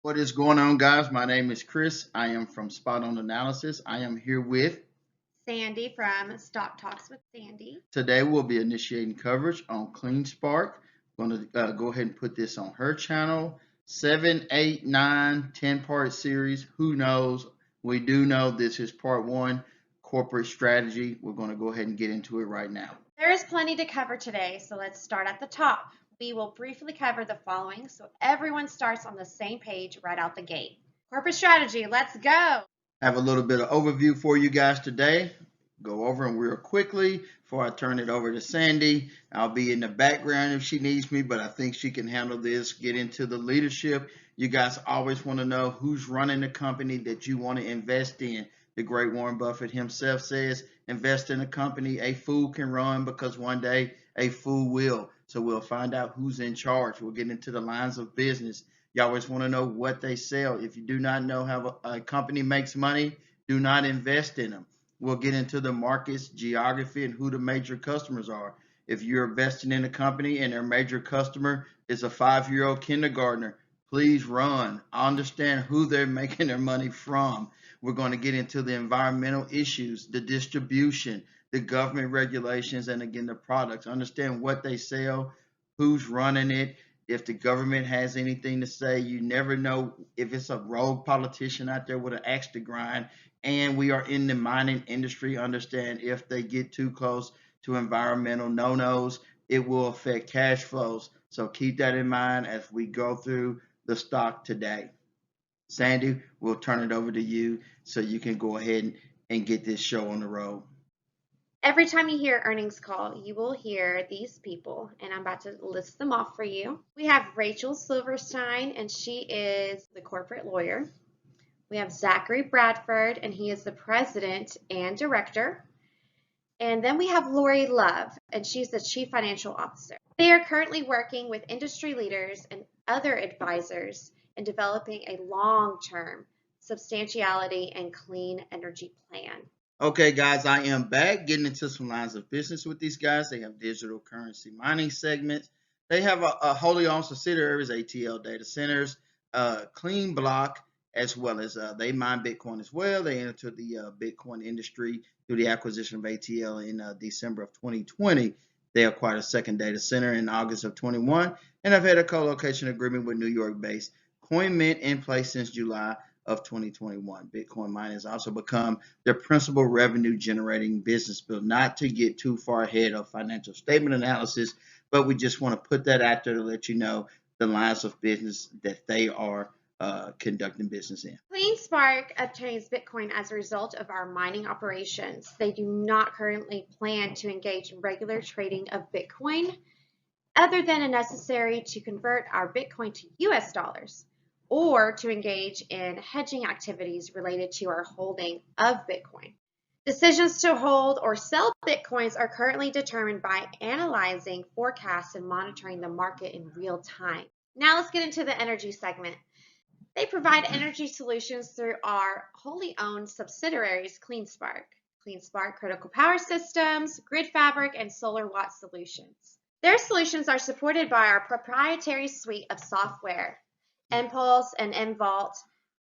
What is going on, guys? My name is Chris. I am from Spot On Analysis. I am here with. Sandy from Stock Talks with Sandy. Today, we'll be initiating coverage on Clean Spark. I'm going to go ahead and put this on her channel. 7, 8, 9, 10-part series. Who knows? We do know this is part one, corporate strategy. We're going to go ahead and get into it right now. There is plenty to cover today, so let's start at the top. We will briefly cover the following so everyone starts on the same page right out the gate. Corporate strategy, let's go. I have a little bit of overview for you guys today. Go over them real quickly before I turn it over to Sandy. I'll be in the background if she needs me, but I think she can handle this, get into the leadership. You guys always want to know who's running the company that you want to invest in. The great Warren Buffett himself says, invest in a company a fool can run because one day a fool will. So we'll find out who's in charge. We'll get into the lines of business. You always want to know what they sell. If you do not know how a company makes money, do not invest in them. We'll get into the markets, geography, and who the major customers are. If you're investing in a company and their major customer is a 5-year-old kindergartner, please run. Understand who they're making their money from. We're going to get into the environmental issues, the distribution, the government regulations, and again, the products. Understand what they sell, who's running it. If the government has anything to say, you never know if it's a rogue politician out there with an axe to grind. And we are in the mining industry. Understand if they get too close to environmental no-nos, it will affect cash flows. So keep that in mind as we go through the stock today. Sandy, we'll turn it over to you so you can go ahead and get this show on the road. Every time you hear earnings call, you will hear these people, and I'm about to list them off for you. We have Rachel Silverstein, and she is the corporate lawyer. We have Zachary Bradford, and he is the president and director. And then we have Lori Love, and she's the chief financial officer. They are currently working with industry leaders and other advisors in developing a long-term substantiality and clean energy plan. Okay, guys, I am back getting into some lines of business with these guys. They have digital currency mining segments. They have a wholly owned subsidiaries, ATL Data Centers, Clean Block, as well as they mine Bitcoin as well. They entered the Bitcoin industry through the acquisition of ATL in December of 2020. They acquired a second data center in August of 21 and have had a co-location agreement with New York-based CoinMint in place since July of 2021. Bitcoin mining has also become their principal revenue generating business bill. Not to get too far ahead of financial statement analysis, but we just want to put that out there to let you know the lines of business that they are conducting business in. CleanSpark obtains Bitcoin as a result of our mining operations. They do not currently plan to engage in regular trading of Bitcoin other than if necessary to convert our Bitcoin to US dollars or to engage in hedging activities related to our holding of Bitcoin. Decisions to hold or sell Bitcoins are currently determined by analyzing forecasts and monitoring the market in real time. Now let's get into the energy segment. They provide energy solutions through our wholly owned subsidiaries, CleanSpark, Critical Power Systems, Grid Fabric, and Solar Watt Solutions. Their solutions are supported by our proprietary suite of software, Impulse and mVault,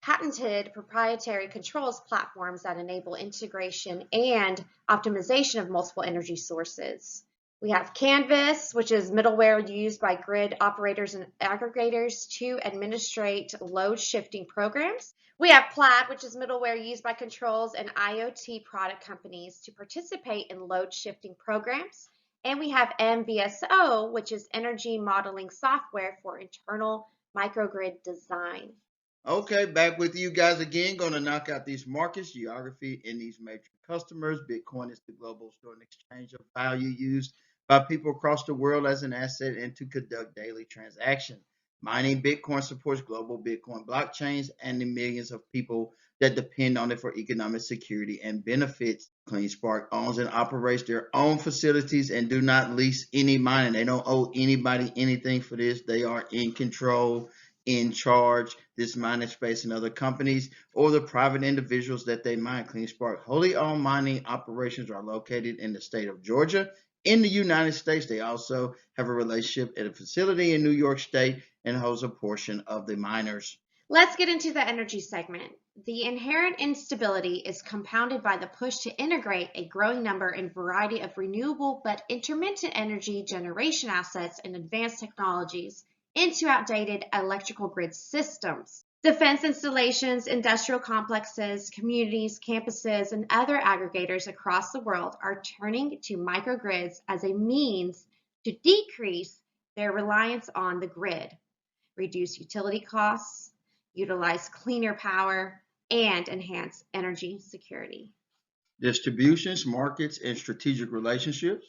patented proprietary controls platforms that enable integration and optimization of multiple energy sources. We have Canvas, which is middleware used by grid operators and aggregators to administrate load shifting programs. We have Plaid, which is middleware used by controls and IoT product companies to participate in load shifting programs. And we have MVSO, which is energy modeling software for internal microgrid design. Okay, back with you guys again. Going to knock out these markets, geography, and these major customers. Bitcoin is the global store and exchange of value used by people across the world as an asset and to conduct daily transactions. Mining Bitcoin supports global Bitcoin blockchains and the millions of people that depend on it for economic security and benefits. CleanSpark owns and operates their own facilities and do not lease any mining. They don't owe anybody anything for this. They are in control, in charge. This mining space and other companies or the private individuals that they mine. CleanSpark wholly owned mining operations are located in the state of Georgia in the United States. They also have a relationship at a facility in New York State and holds a portion of the miners. Let's get into the energy segment. The inherent instability is compounded by the push to integrate a growing number and variety of renewable but intermittent energy generation assets and advanced technologies into outdated electrical grid systems. Defense installations, industrial complexes, communities, campuses, and other aggregators across the world are turning to microgrids as a means to decrease their reliance on the grid, reduce utility costs, utilize cleaner power, and enhance energy security. Distributions, markets, and strategic relationships.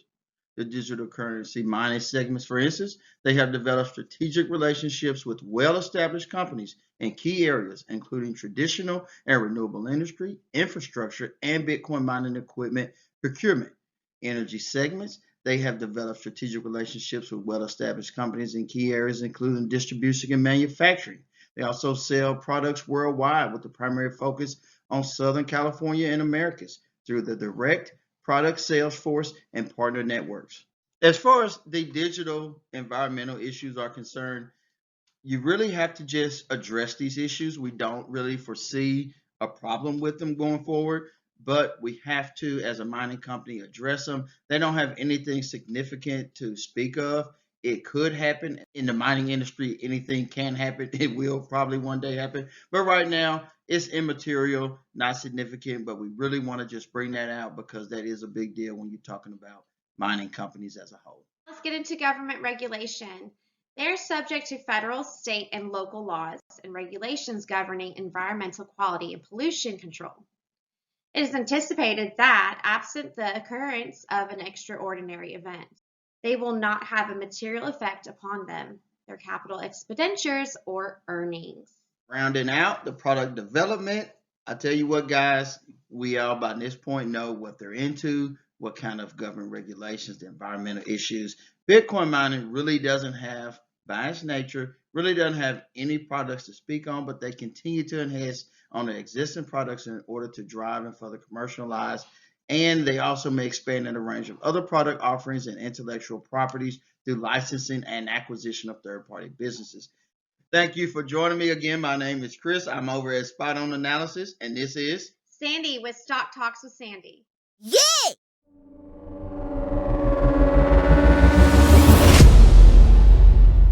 The digital currency mining segments, for instance, they have developed strategic relationships with well-established companies in key areas, including traditional and renewable industry, infrastructure, and Bitcoin mining equipment procurement. Energy segments, they have developed strategic relationships with well-established companies in key areas, including distribution and manufacturing. They also sell products worldwide with the primary focus on Southern California and Americas through the direct product sales force and partner networks. As far as the digital environmental issues are concerned, you really have to just address these issues. We don't really foresee a problem with them going forward, but we have to, as a mining company, address them. They don't have anything significant to speak of. It could happen in the mining industry. Anything can happen. It will probably one day happen. But right now, it's immaterial, not significant, but we really want to just bring that out because that is a big deal when you're talking about mining companies as a whole. Let's get into government regulation. They're subject to federal, state, and local laws and regulations governing environmental quality and pollution control. It is anticipated that, absent the occurrence of an extraordinary event, they will not have a material effect upon them, their capital expenditures, or earnings. Rounding out the product development, I tell you what, guys, we all by this point know what they're into, what kind of government regulations, the environmental issues. Bitcoin mining really doesn't have, by its nature, really doesn't have any products to speak on, but they continue to enhance on the existing products in order to drive and further commercialize. And they also may expand in a range of other product offerings and intellectual properties through licensing and acquisition of third-party businesses. Thank you for joining me again. My name is Chris. I'm over at Spot On Analysis, and this is Sandy with Stock Talks with Sandy. Yay!